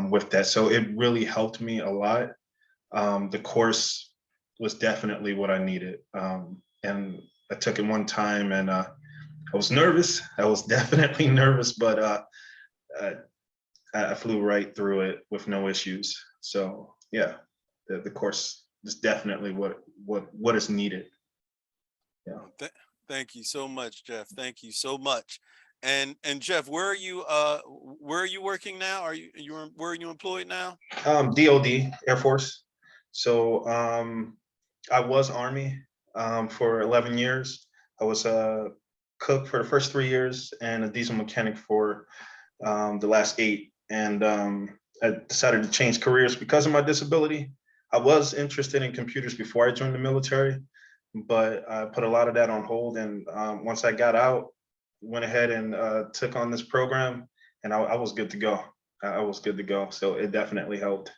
with that. So it really helped me a lot. The course was definitely what I needed, and I took it one time, and I was nervous. I was definitely nervous, but I flew right through it with no issues. So yeah, the course is definitely what is needed. Yeah. Thank you so much, Jeff. Thank you so much. And Jeff, where are you working now? Where are you employed now? DOD, Air Force. So I was Army for 11 years. I was a cook for the first 3 years and a diesel mechanic for the last 8. And I decided to change careers because of my disability. I was interested in computers before I joined the military, but I put a lot of that on hold. And once I got out, went ahead and took on this program, and I was good to go. I was good to go. So it definitely helped.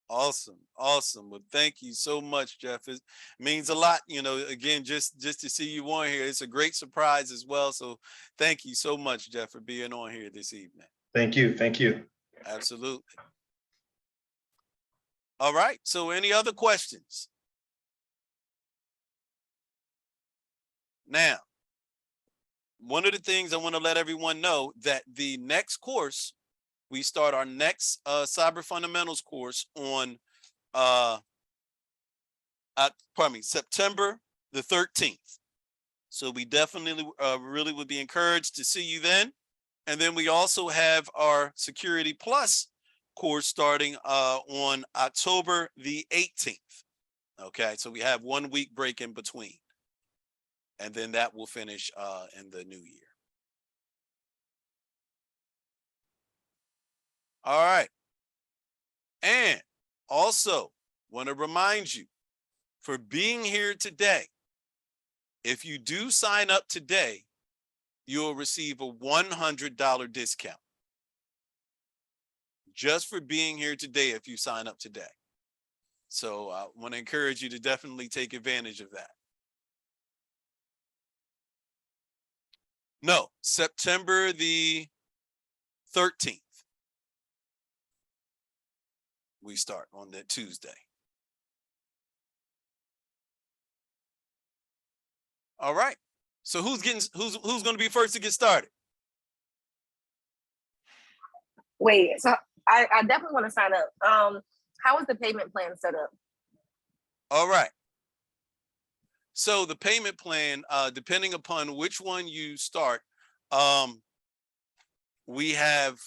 Awesome. Awesome. Well, thank you so much, Jeff. It means a lot, again, just to see you on here. It's a great surprise as well. So thank you so much, Jeff, for being on here this evening. Thank you. Thank you. Absolutely. All right. So any other questions? Now, one of the things I want to let everyone know that the next course, we start our next Cyber Fundamentals course on September the 13th. So we definitely really would be encouraged to see you then. And then we also have our Security Plus course starting on October the 18th. Okay, so we have 1 week break in between. And then that will finish in the new year. All right. And also want to remind you, for being here today, if you do sign up today, you'll receive a $100 discount. just for being here today if you sign up today. So I want to encourage you to definitely take advantage of that. No, September the 13th. We start on that Tuesday. All right. So who's going to be first to get started? Wait, so I definitely want to sign up. How is the payment plan set up? All right. So the payment plan, depending upon which one you start, we have,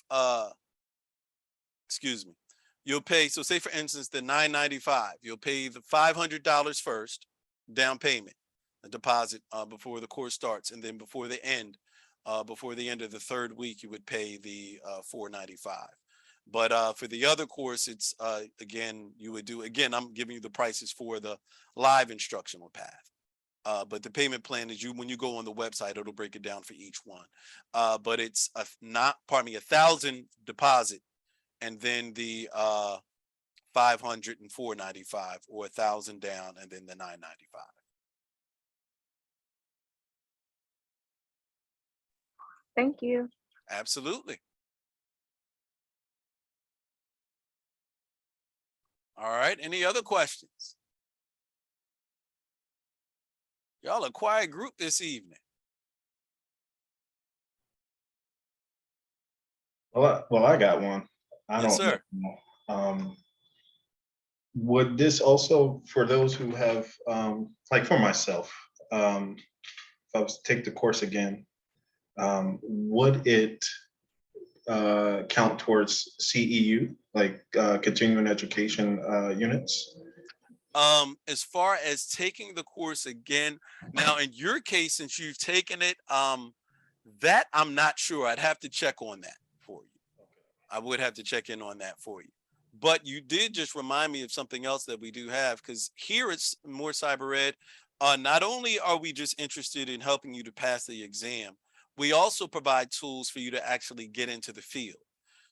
excuse me, you'll pay. So say for instance, the $995, you'll pay the $500 first, down payment, a deposit before the course starts, and then before the end of the third week, you would pay the $495. But for the other course, it's again, you would do, again, I'm giving you the prices for the live instructional path. But the payment plan is when you go on the website, it'll break it down for each one. But it's $1,000 deposit, and then the 500 and $495, or 1,000 down and then the $995. Thank you. Absolutely. All right. Any other questions? Y'all a quiet group this evening. Well, I got one. I Yes, don't sir. know. Would this also, for those who have, like for myself, if I was to take the course again, would it count towards CEU, like continuing education units? As far as taking the course again, now in your case, since you've taken it, that I'm not sure. I'd have to check on that for you. I would have to check in on that for you. But you did just remind me of something else that we do have, because here at More Cyber Ed, not only are we just interested in helping you to pass the exam, we also provide tools for you to actually get into the field.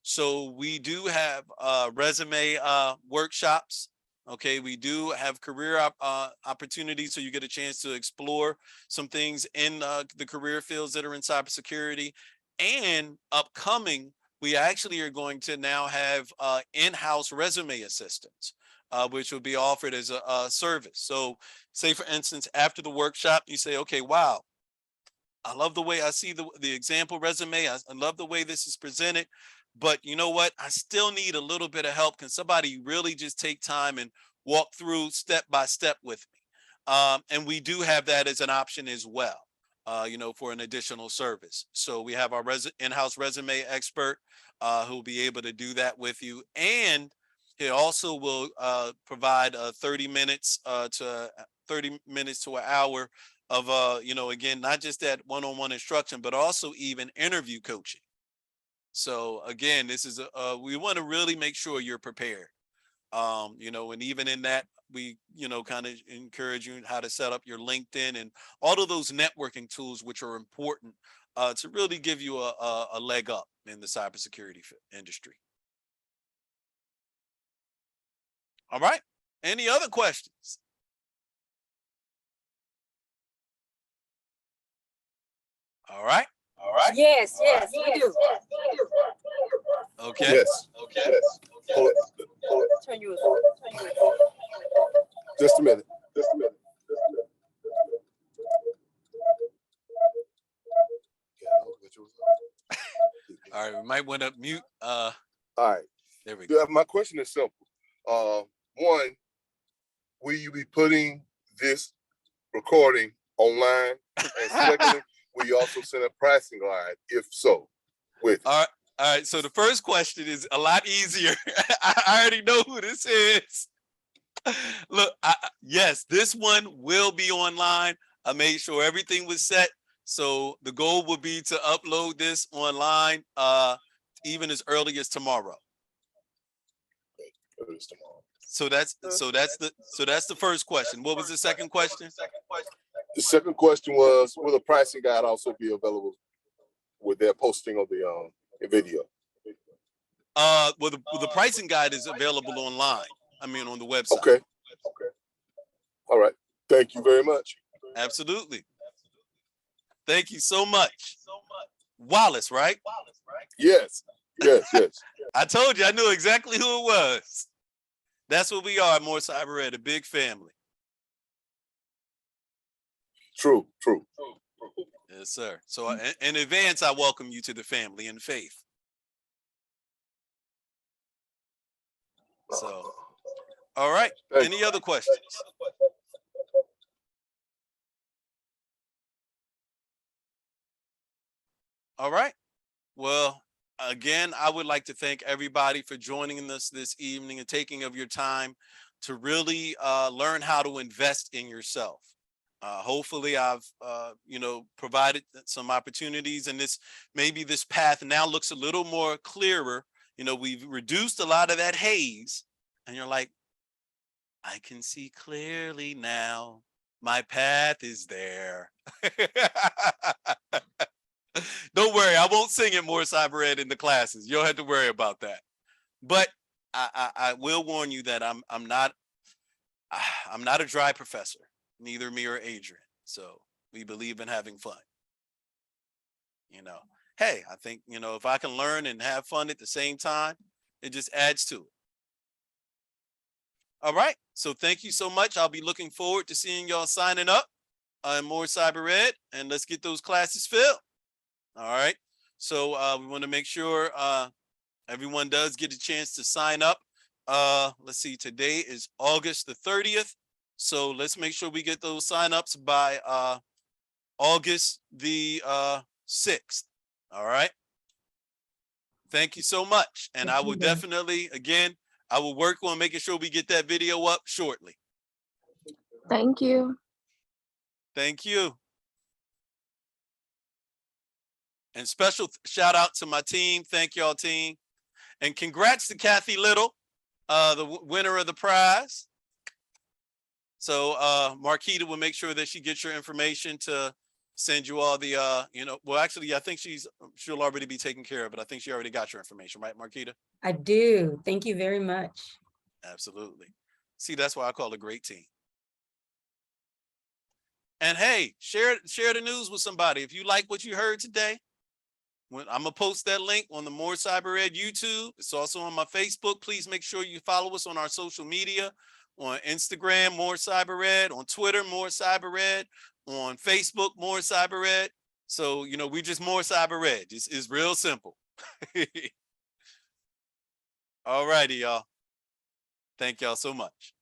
So we do have resume workshops. Okay, we do have career opportunities, so you get a chance to explore some things in the career fields that are in cybersecurity. And upcoming, we actually are going to now have in-house resume assistants, which will be offered as a service. So say, for instance, after the workshop, you say, okay, wow, I love the way I see the example resume. I love the way this is presented. But you know what? I still need a little bit of help. Can somebody really just take time and walk through step by step with me? And we do have that as an option as well, for an additional service. So we have our in-house resume expert who will be able to do that with you. And he also will provide 30 minutes to an hour of, again, not just that one-on-one instruction, but also even interview coaching. So again, this is we want to really make sure you're prepared. And even in that, we, kind of encourage you how to set up your LinkedIn and all of those networking tools, which are important to really give you a leg up in the cybersecurity industry. All right. Any other questions? All right. Yes, we do. Okay. Yes. Okay. Yes. Hold it. Turn yours. Just a minute. All right. We might want to mute. All right. There we go. My question is simple. One, will you be putting this recording online? And secondly, will you also send a pricing guide? If so, with All right. So the first question is a lot easier. I already know who this is. Look, yes, this one will be online. I made sure everything was set. So the goal would be to upload this online even as early as tomorrow. So that's the first question. What was the second question? The second question was, will the pricing guide also be available with their posting of the video? Well, the pricing guide is available online. I mean, on the website. Okay. Okay. All right. Thank you very much. Absolutely. Thank you so much. Wallace, right? Yes. Yes. Yes. I told you, I knew exactly who it was. That's what we are at More Cyber Ed, a big family. True. True. Yes, sir. So in advance, I welcome you to the family in faith. So, all right. Thank Any other questions? All right. Well, again, I would like to thank everybody for joining us this evening and taking of your time to really learn how to invest in yourself. Hopefully I've, provided some opportunities, and maybe this path now looks a little more clearer. We've reduced a lot of that haze, and you're like, I can see clearly now. My path is there. Don't worry, I won't sing it More Cyber Ed in the classes. You don't have to worry about that. But I will warn you that I'm not a dry professor, neither me or Adrian. So we believe in having fun. Hey, I think, if I can learn and have fun at the same time, it just adds to it. All right. So thank you so much. I'll be looking forward to seeing y'all signing up on More Cyber Ed, and let's get those classes filled. All right. So we want to make sure everyone does get a chance to sign up. Let's see, today is August the 30th. So let's make sure we get those signups by August the 6th. All right. Thank you so much. And I will definitely, again, I will work on making sure we get that video up shortly. Thank you. Thank you. And special shout out to my team. Thank y'all, team. And congrats to Kathy Little, the winner of the prize. So Marquita will make sure that she gets your information to send you all the, well, actually, I think she'll already be taken care of, but I think she already got your information, right, Marquita? I do. Thank you very much. Absolutely. See, that's why I call it a great team. And hey, share the news with somebody. If you like what you heard today, I'm gonna post that link on the More Cyber Ed YouTube. It's also on my Facebook. Please make sure you follow us on our social media, on Instagram, More Cyber Ed, on Twitter, More Cyber Ed, on Facebook, More Cyber Ed. So, we just More Cyber Ed. It's real simple. All righty, y'all. Thank y'all so much.